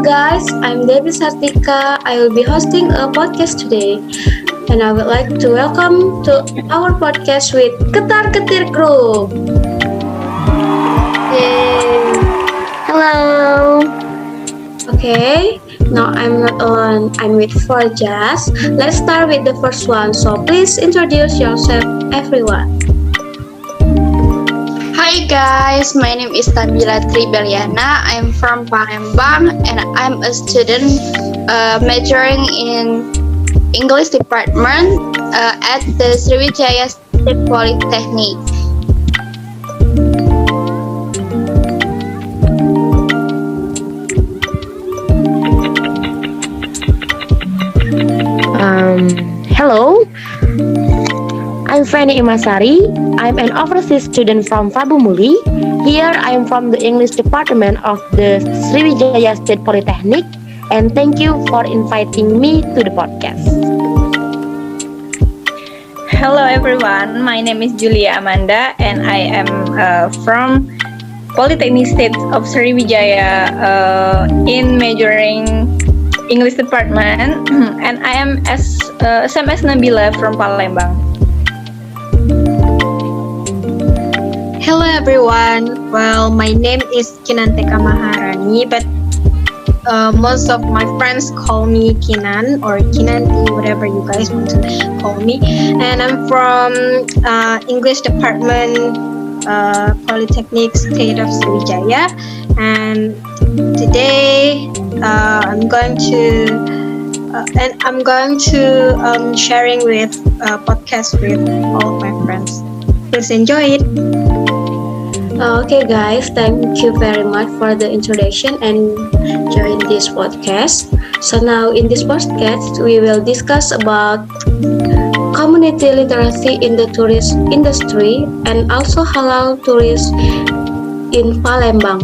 guys, I'm Devi Sartika. I will be hosting a podcast today, and I would like to welcome to our podcast with Ketar Ketir Group. Yay! Hello. Okay, now I'm not alone. I'm with four jazz. Let's start with the first one. So please introduce yourself, everyone. Hi guys, my name is Nabila Tribeliana. I'm from Palembang and I'm a student majoring in English department at the Sriwijaya State Polytechnic. Hello, I'm Fanny Imasari. I'm an overseas student from Fabumuli. Here I am from the English department of the Sriwijaya State Polytechnic, and thank you for inviting me to the podcast. Hello everyone, my name is Julia Amanda and I am from Polytechnic State of Sriwijaya in majoring English department and I am same as Nabila from Palembang. Hello everyone. Well, my name is Kinanteka Maharani, but most of my friends call me Kinan or Kinanti, whatever you guys want to call me. And I'm from English department, Polytechnic State of Sriwijaya. And today I'm going to sharing with podcast with all of my friends. Please enjoy it. Okay, guys, thank you very much for the introduction and join this podcast. So now in this podcast, we will discuss about community literacy in the tourist industry and also halal tourism in Palembang.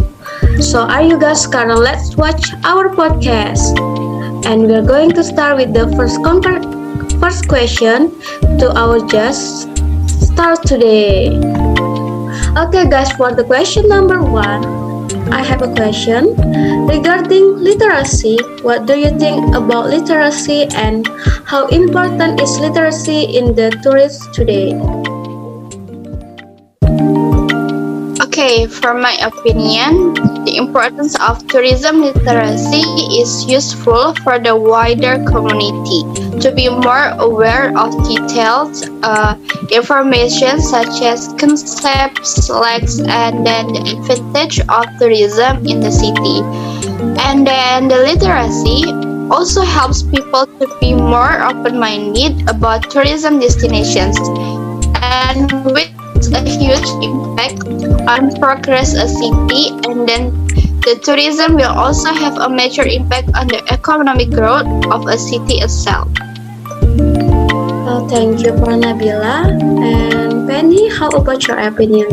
So are you guys scared? Let's watch our podcast. And we're going to start with the first question to our guest start today. Okay guys, for the question number 1, I have a question regarding literacy. What do you think about literacy and how important is literacy in the tourist today? Okay, from my opinion, the importance of tourism literacy is useful for the wider community to be more aware of detailed information such as concepts, slangs, and then the advantage of tourism in the city. And then the literacy also helps people to be more open-minded about tourism destinations, and with a huge impact on progress a city, and then the tourism will also have a major impact on the economic growth of a city itself. Thank you for Nabila. And Penny, how about your opinion?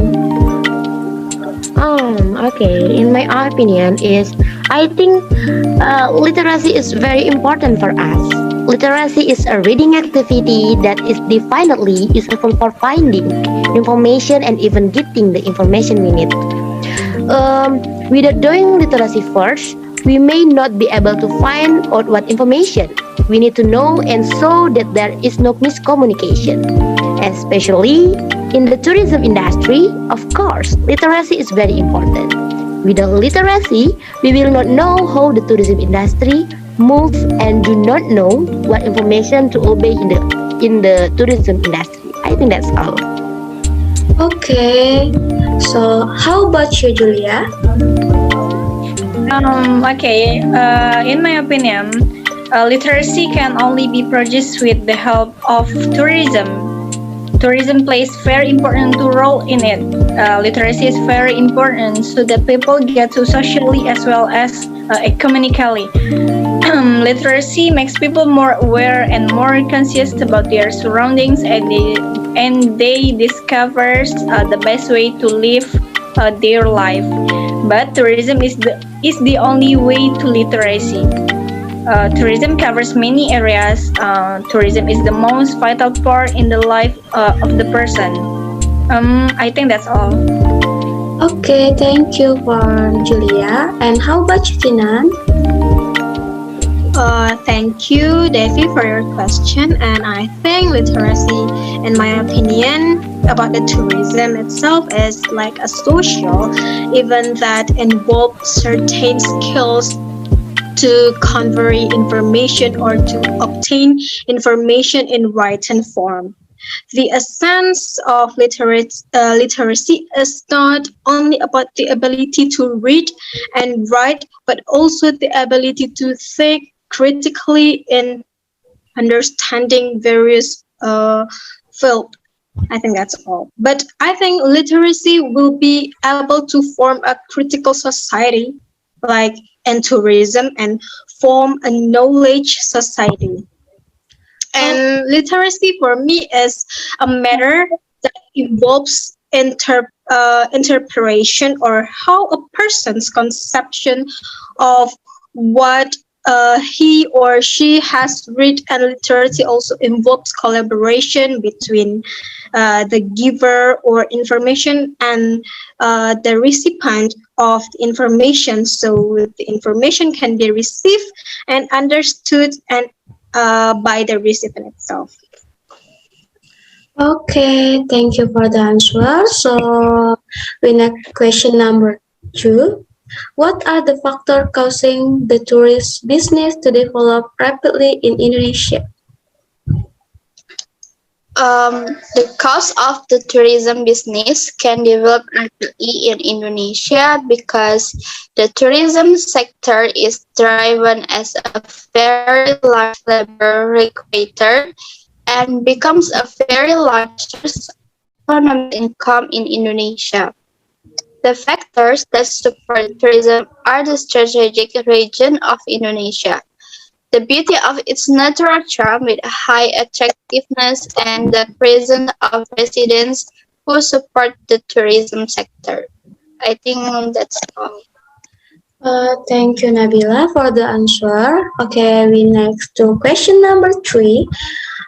Okay. In my opinion I think literacy is very important for us. Literacy is a reading activity that is definitely useful for finding information and even getting the information we need. Without doing literacy first, we may not be able to find out what information we need to know, and so that there is no miscommunication. Especially in the tourism industry, of course, literacy is very important. Without literacy, we will not know how the tourism industry moves and do not know what information to obey in the tourism industry. I think that's all. Okay, so how about you, Julia? In my opinion, literacy can only be produced with the help of tourism. Tourism plays very important role in it. Literacy is very important so that people get to socially as well as economically. Literacy makes people more aware and more conscious about their surroundings, and they discover the best way to live their life. But tourism is the only way to literacy. Tourism covers many areas. Tourism is the most vital part in the life of the person. I think that's all. Okay, thank you for Julia. And how about you, Kinan? Thank you, Devi, for your question. And I think literacy, in my opinion, about the tourism itself is like a social event that involves certain skills to convey information or to obtain information in written form. The essence of literacy is not only about the ability to read and write, but also the ability to think critically in understanding various fields. I think that's all. But I think literacy will be able to form a critical society like in tourism and form a knowledge society. And literacy for me is a matter that involves interpretation or how a person's conception of what he or she has read, and literacy also involves collaboration between the giver or information and the recipient of the information, so the information can be received and understood and by the recipient itself. Okay, thank you for the answer. So, we next question number 2. What are the factors causing the tourist business to develop rapidly in Indonesia? The cost of the tourism business can develop rapidly in Indonesia because the tourism sector is driven as a very large labor required and becomes a very large source of economic income in Indonesia. The factors that support tourism are the strategic region of Indonesia, the beauty of its natural charm with high attractiveness, and the presence of residents who support the tourism sector. I think that's all. Thank you, Nabila, for the answer. Okay, we next to question number 3.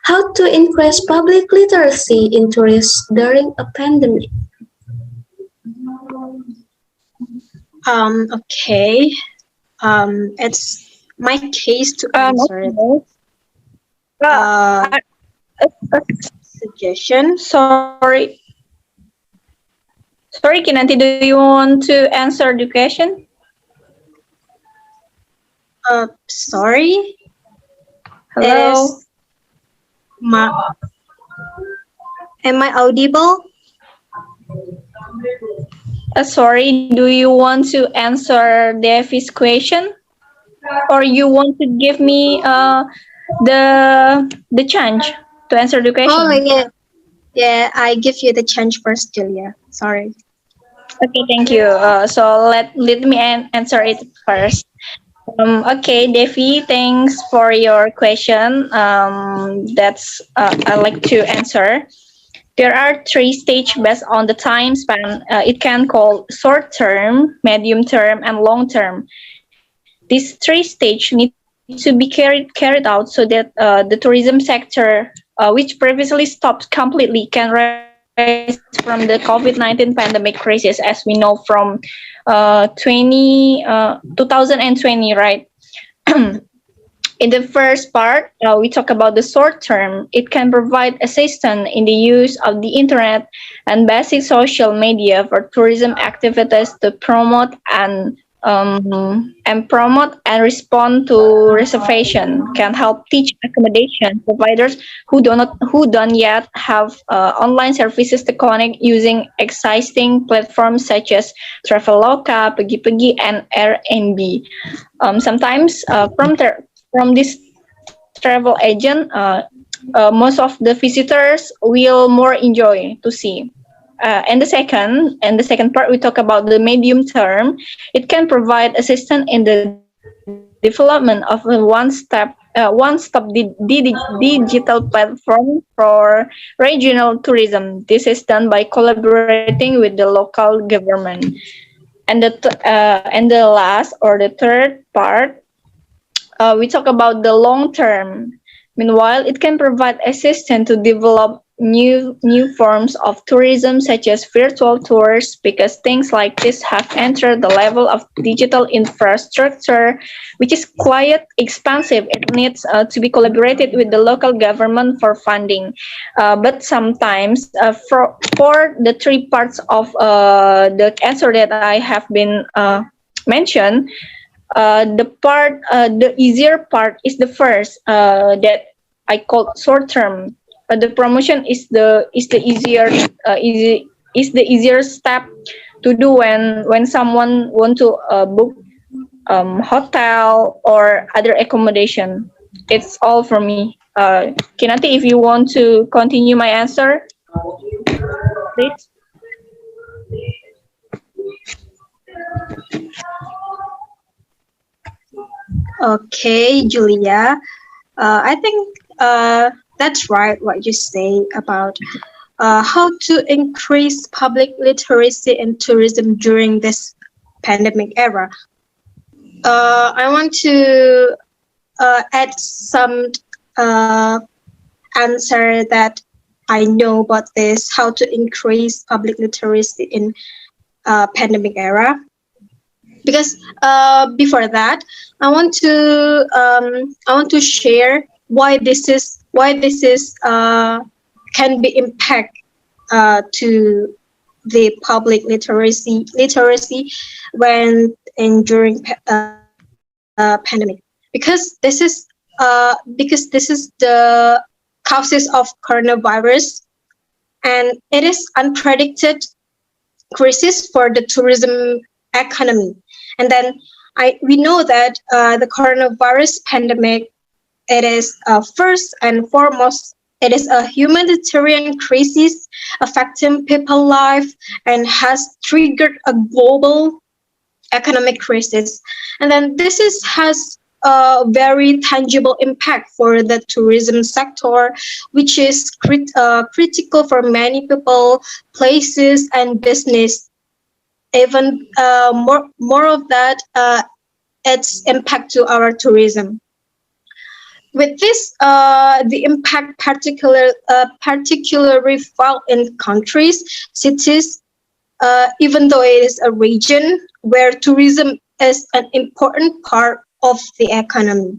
How to increase public literacy in tourists during a pandemic? Okay. It's my case to answer it. Okay. Uh, Uh, uh, Suggestion. sorry. Sorry, Kinanti, do you want to answer the question? Sorry. Hello? Is am I audible? Sorry, do you want to answer Devi's question? Or you want to give me the chance to answer the question? Oh yeah, yeah. I give you the chance first, Julia. Sorry. Okay, thank you. So let me answer it first. Okay, Devi, thanks for your question. That's I like to answer. There are 3 stages based on the time span. It can call short term, medium term, and long term. These 3 stages need to be carried out so that the tourism sector, which previously stopped completely, can rise from the COVID-19 pandemic crisis, as we know from 2020, right? In the first part, we talk about the short term. It can provide assistance in the use of the internet and basic social media for tourism activities to promote and respond to reservation. Can help teach accommodation providers who don't yet have online services to connect using existing platforms such as Traveloka, Pergi-Pergi, and Airbnb. Sometimes from this travel agent, most of the visitors will more enjoy to see. And the second part, we talk about the medium term. It can provide assistance in the development of a one-stop digital platform for regional tourism. This is done by collaborating with the local government. And the last or the third part, we talk about the long term. Meanwhile, it can provide assistance to develop new forms of tourism such as virtual tours, because things like this have entered the level of digital infrastructure, which is quite expensive. It needs to be collaborated with the local government for funding. But sometimes for the three parts of the answer that I have been mentioned, the easier part is the first, that I call short term. The promotion is the easier is the easier step to do when someone want to book hotel or other accommodation. It's all for me. Kinanti, if you want to continue my answer, please. Okay, Julia. I think that's right what you say about how to increase public literacy and tourism during this pandemic era. I want to add some uh, answer that I know about this, how to increase public literacy in pandemic era. Because before that, I want to share why this is can be impact to the public literacy when and during pandemic, because this is the causes of coronavirus, and it is unpredicted crisis for the tourism economy. And then we know that the coronavirus pandemic, it is first and foremost, it is a humanitarian crisis affecting people life and has triggered a global economic crisis. And then has a very tangible impact for the tourism sector, which is critical for many people, places, and business. Even more of that, its impact to our tourism. With this, the impact particularly felt in countries, cities, even though it is a region where tourism is an important part of the economy.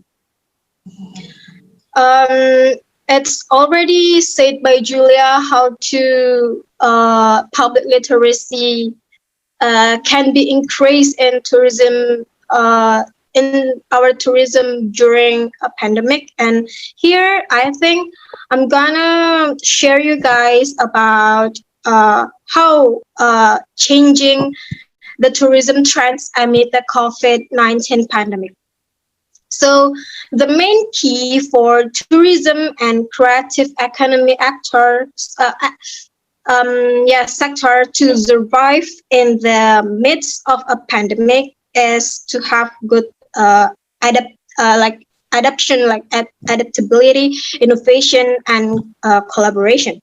It's already said by Julia how to public literacy can be increased in our tourism during a pandemic. And here I think I'm gonna share you guys about how changing the tourism trends amid the COVID-19 pandemic. So the main key for tourism and creative economy actors sector to survive in the midst of a pandemic is to have good adaptability, innovation, and collaboration.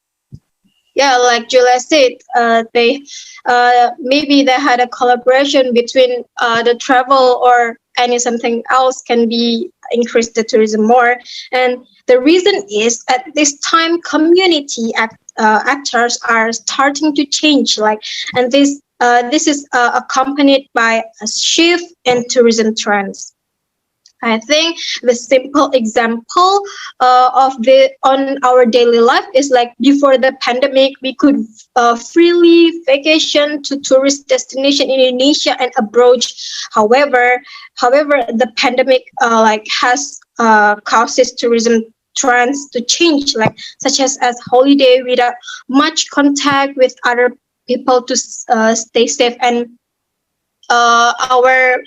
Yeah, like Julia said, they maybe they had a collaboration between the travel or any something else can be increase the tourism more. And the reason is at this time community actors are starting to change, and this is accompanied by a shift in tourism trends. I think the simple example on our daily life is like before the pandemic, we could freely vacation to tourist destination in Indonesia and abroad. However, the pandemic has causes tourism trends to change, such as holiday without much contact with other people to stay safe, and our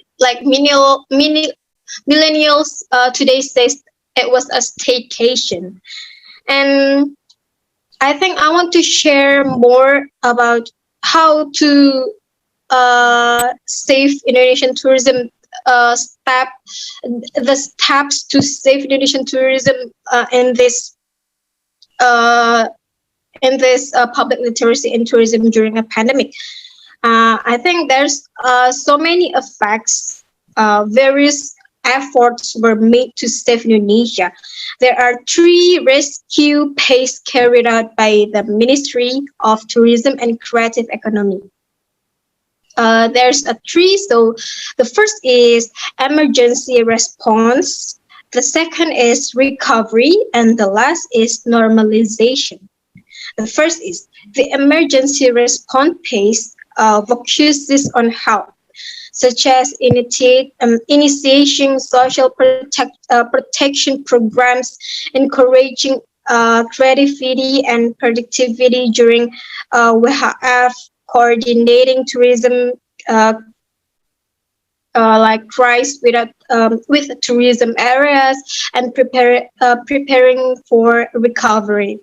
millennials today says it was a staycation. And I think I want to share more about how to save Indonesian tourism the steps to save Indonesian tourism in this public literacy and tourism during a pandemic. I think there's so many effects, various efforts were made to save Indonesia. There are three rescue pays carried out by the Ministry of Tourism and Creative Economy. There's a three. So the first is emergency response. The second is recovery, and the last is normalization. The first is the emergency response phase focuses on health, such as initiating social protection programs, encouraging creativity and productivity during WHF, coordinating tourism like crisis with tourism areas, and preparing for recovery.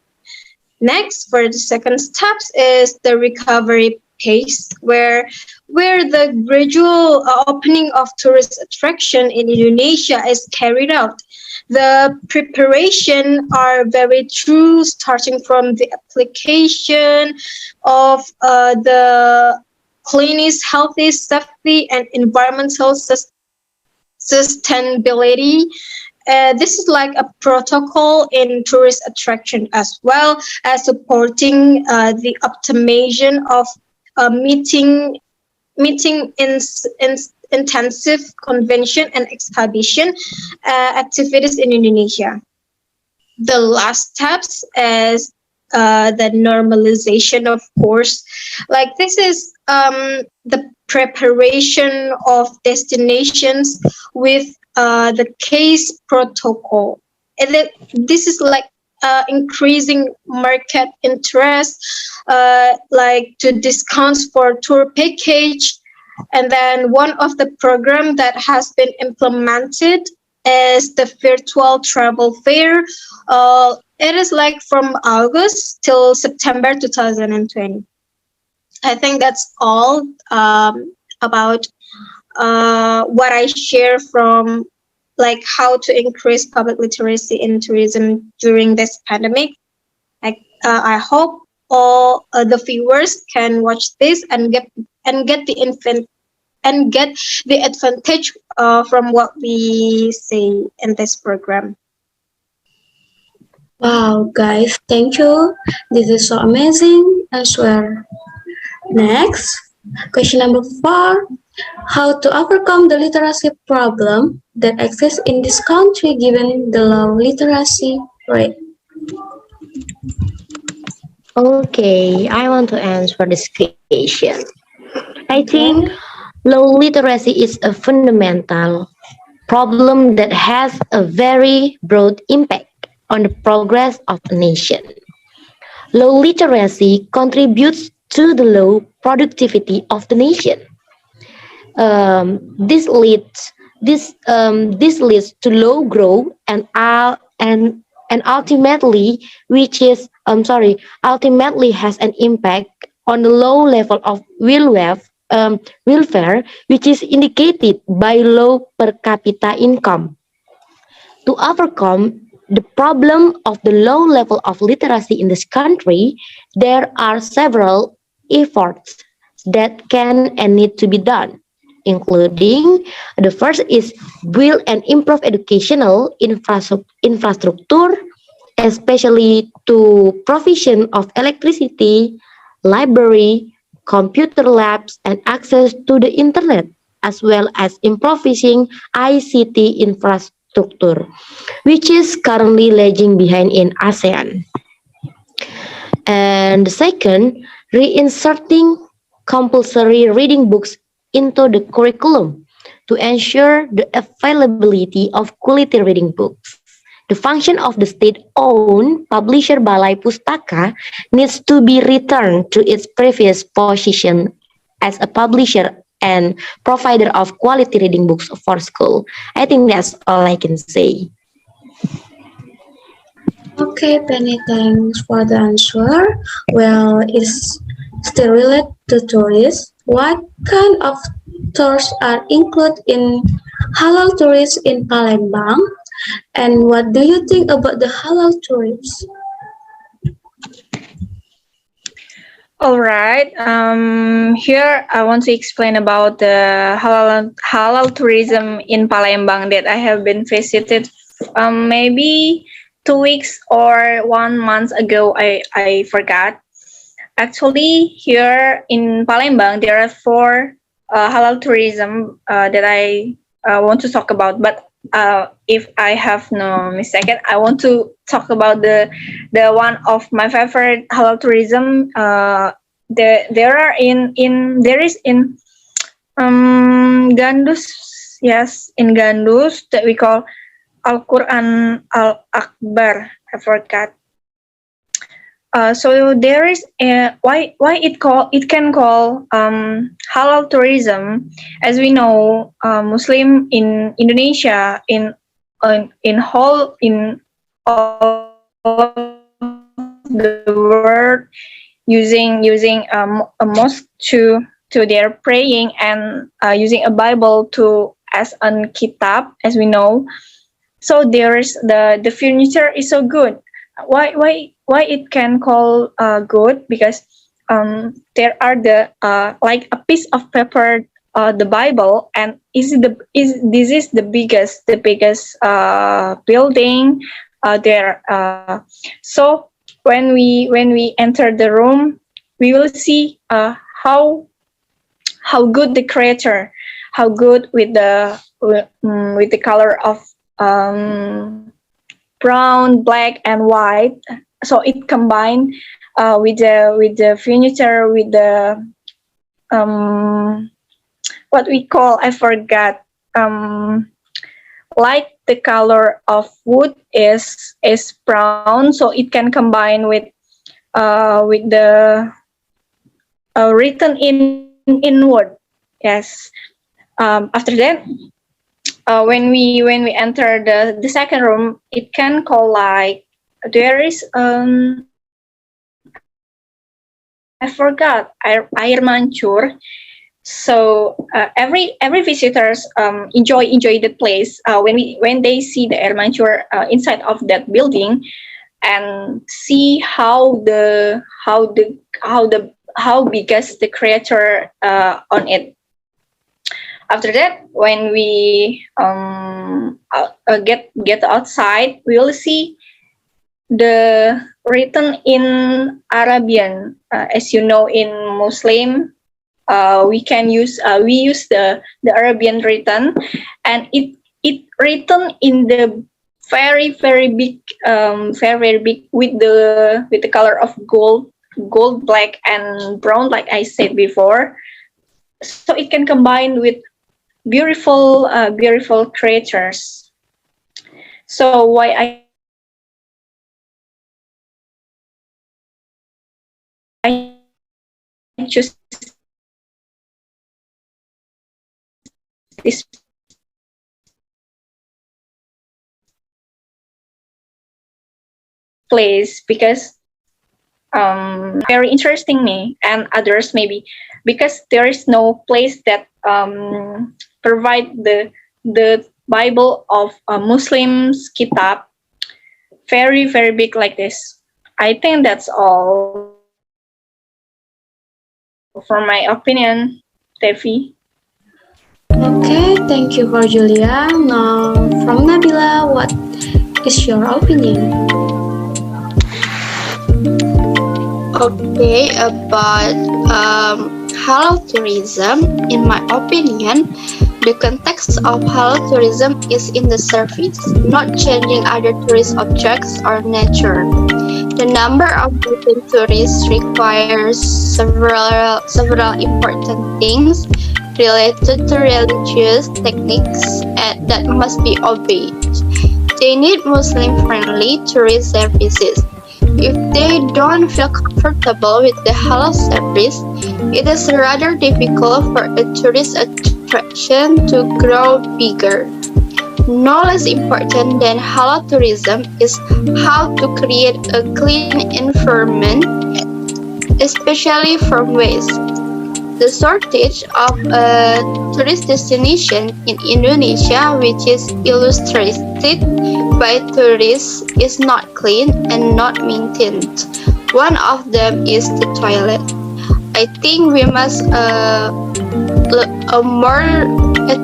Next, for the second steps is the recovery pace, where the gradual opening of tourist attraction in Indonesia is carried out. The preparation are very true, starting from the application of the cleanest, healthy, safety, and environmental sustainability. This is like a protocol in tourist attraction, as well as supporting the optimization of meeting intensive convention and exhibition activities in Indonesia. The last steps is the normalization, of course. Like this is the preparation of destinations with the case protocol. This is like increasing market interest, like to discounts for tour package. And then one of the program that has been implemented is the virtual travel fair. It is like from August till September 2020. I think that's all about what I share from like how to increase public literacy in tourism during this pandemic. I hope all the viewers can watch this and get the advantage from what we say in this program. Wow, guys, thank you. This is so amazing. I swear. Next, question number 4. How to overcome the literacy problem that exists in this country given the low literacy rate? Okay, I want to answer this question. I think Okay. low literacy is a fundamental problem that has a very broad impact on the progress of a nation. Low literacy contributes to the low productivity of the nation. This leads this leads to low growth and ultimately which is ultimately has an impact on the low level of welfare, which is indicated by low per capita income. To overcome the problem of the low level of literacy in this country, there are several efforts that can and need to be done, including the first is build and improve educational infrastructure, especially to provision of electricity, library, computer labs, and access to the internet, as well as improving ICT infrastructure, which is currently lagging behind in ASEAN. And the second, reinserting compulsory reading books into the curriculum to ensure the availability of quality reading books. The function of the state-owned publisher Balai Pustaka needs to be returned to its previous position as a publisher and provider of quality reading books for school. I think that's all I can say. Okay, Penny, thanks for the answer. Well, it's still related to tourists. What kind of tours are included in Halal Tourism in Palembang? And what do you think about the Halal Tourism? All right. Here I want to explain about the halal tourism in Palembang that I have been visited. Maybe 2 weeks or 1 month ago. I forgot. Actually, here in Palembang there are four halal tourism that I want to talk about. But if I have no mistaken, I want to talk about the one of my favorite halal tourism. There are in there is in Gandus, yes, in Gandus that we call Al Quran Al Akbar. I forgot. So there is why it can call halal tourism, as we know Muslim in Indonesia in whole in all of the world using a mosque to their praying and using a Bible to as an kitab, as we know. So there is the furniture is so good. Why it can call good? Because there are the like a piece of paper, the Bible, and this is the biggest building there. So when we enter the room, we will see how good the creator, how good with the color of brown, black, and white. So it combined with the furniture, with the what we call, I forgot, like the color of wood is brown, so it can combine with the written in wood. Yes. After that, when we enter the second room, it can call like there is I forgot air mancur. So every visitors enjoy the place when they see the air mancur inside of that building, and see how biggest the creator on it. After that, when we get outside, we will see the written in Arabian. As you know, in Muslim, we use the Arabian written, and it written in the very big very big with the color of gold, black, and brown, like I said before. So it can combine with beautiful creatures. So why I choose this place, because very interesting me and others, maybe because there is no place that provide the Bible of Muslims kitab very big like this. I think that's all for my opinion, Tevi. Okay, thank you for Julia. Now, from Nabila, what is your opinion? Okay, about halal tourism, in my opinion, the context of halal tourism is in the service, not changing other tourist objects or nature. The number of weekend tourists requires several important things related to religious techniques that must be obeyed. They need Muslim-friendly tourist services. If they don't feel comfortable with the halal service, it is rather difficult for a tourist attraction to grow bigger. No less important than halal tourism is how to create a clean environment, especially from waste. The shortage of a tourist destination in Indonesia, which is illustrated by tourists, is not clean and not maintained. One of them is the toilet. I think we must more at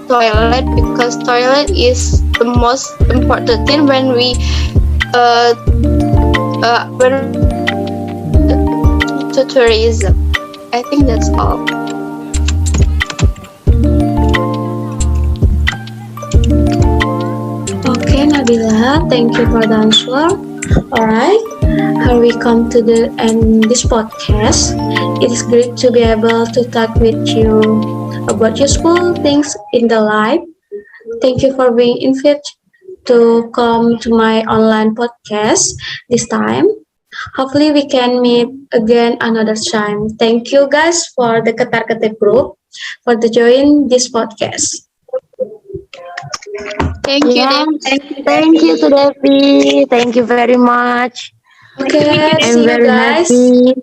toilet, because toilet is the most important thing when we to tourism. I think that's all. Okay, Nabila, thank you for the answer. Alright, here we come to the end this podcast. It is great to be able to talk with you about useful things in the life. Thank you for being invited to come to my online podcast this time. Hopefully we can meet again another time. Thank you guys for the Ketar Ketip group for the join this podcast. Thank you, Yeah, Devi. thank you, Sudevi. Thank you very much. Okay, I'm see you very guys. happy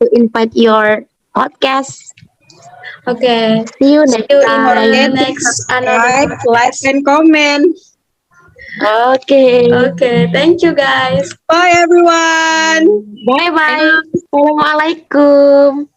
to invite your podcast. Okay, See you see next you in Don't the forget time. to next another subscribe, like, podcast. and comment. Okay. Okay, thank you guys. Bye, everyone. Bye Thank bye. you. Assalamualaikum.